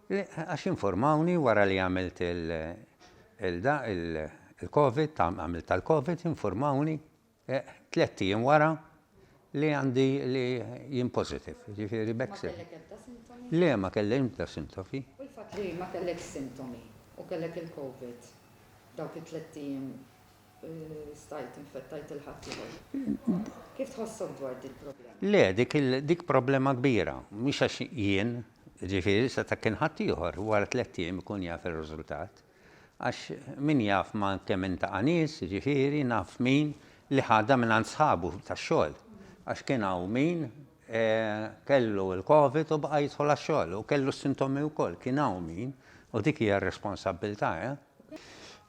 Għax informawni wara li għamilt il-Covid, għamilt tal-Covid, informawni 3 ijiem wara li għandi li jien positive, ġifieri Bexel. Le, ma kellem ta' sintomi. U l-fatt li ma kellek sintomi u kellek il-Covid, dawk it-3 ijiem stajt infettajt il-ħadd ieħor. Kif tħossok dwar dik il-problema? Le, dik problema kbira, mhux għax jien, ġifieri se ta' kien ħadd ieħor wara 3 ijiem ikun jaf ir-riżultat. Għax min jaf ma kemm intaqa' nies, ġifieri naf min li ħadha minn sħabu tax-xogħol. Għax kien hawn min kellu l-Covid u baqa' jidħol għax-xogħol u kellu s-sintomi wkoll, kien hawn min u dik hija r-responsabbiltà.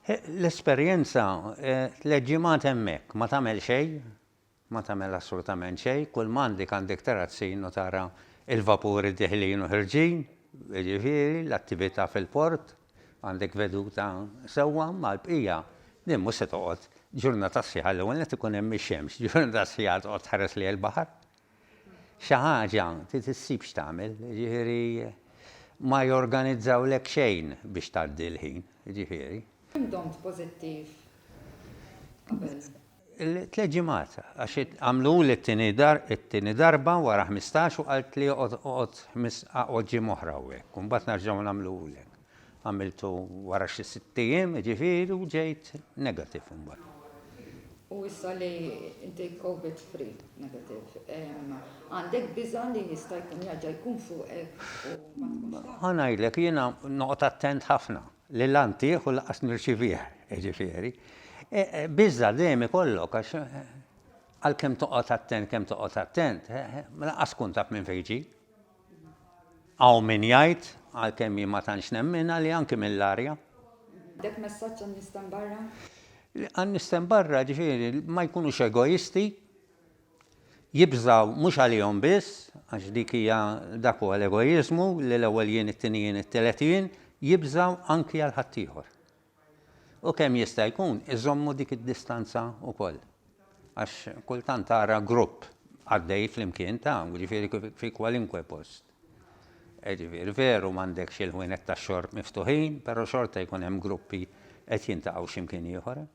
L-esperjenza 3 ġimgħat hemmhekk ma tagħmel xejn, ma tagħmel assolutament xejn, kull m'għandek għandek tarazzin u tara il-vapuri deħlin u ħirġin, ġifieri l-attività fil-port, għandek veduta sewwa mal-bqija. Din mhux se toqgħod ġurnata sħiħa l-ewwel qed ikun hemm ix-xemx, ġurnata sħiħa toqgħod tħares lejn il-baħar. Xi ħaġa tissib x'tagħmel, ġifieri ma jorganizzawlek xejn biex tgħaddi l-ħin, ġifieri. Domt pożittiv qabel. 3 ġimgħat, għax għamlu li t-tieni darba wara 15 u qalt li oqgħod ġiem oħra hawnhekk, u mbagħad nerġgħu nagħmluhulek. Għamiltu wara xi 6 ijiem, ġifieri u ġejt negativ imbagħad. U issa li inti COVID free negative, għandek biża li jista' jkun jerġa' jkun fuqek u ma tkunx taf? Ngħidlek jiena noqgħod attent ħafna li l-antih u laqas nirċivih, ġifieri. Biża dejjem ikollok għax għalkemm toqgħod attent, laqas tkun taf minn fejn ġie. Hawn min jgħid għalkemm jien ma tantx nemminha li anke mill-arja. Dek messaġġ għan-nies barra? Għan-nies barra ġifieri ma jkunux egoisti, jibżgħu mhux għalihom biss, għax dik hija dak huwa l-egoiżmu li l-ewwel jien it-tieni jien it-tielet jien, jibżgħu anke għal ħadd ieħor. U kemm jista' jkun iżommu dik id-distanza wkoll. Għax kultant tara grupp għaddej flimkien ta' ġifieri fi kwalinkwe post. Ġifieri veru m'għandekx il-ħwienet tax-xorb miftuħin, però xorta jkun hemm gruppi qed jintaqgħu x'imkien ieħor.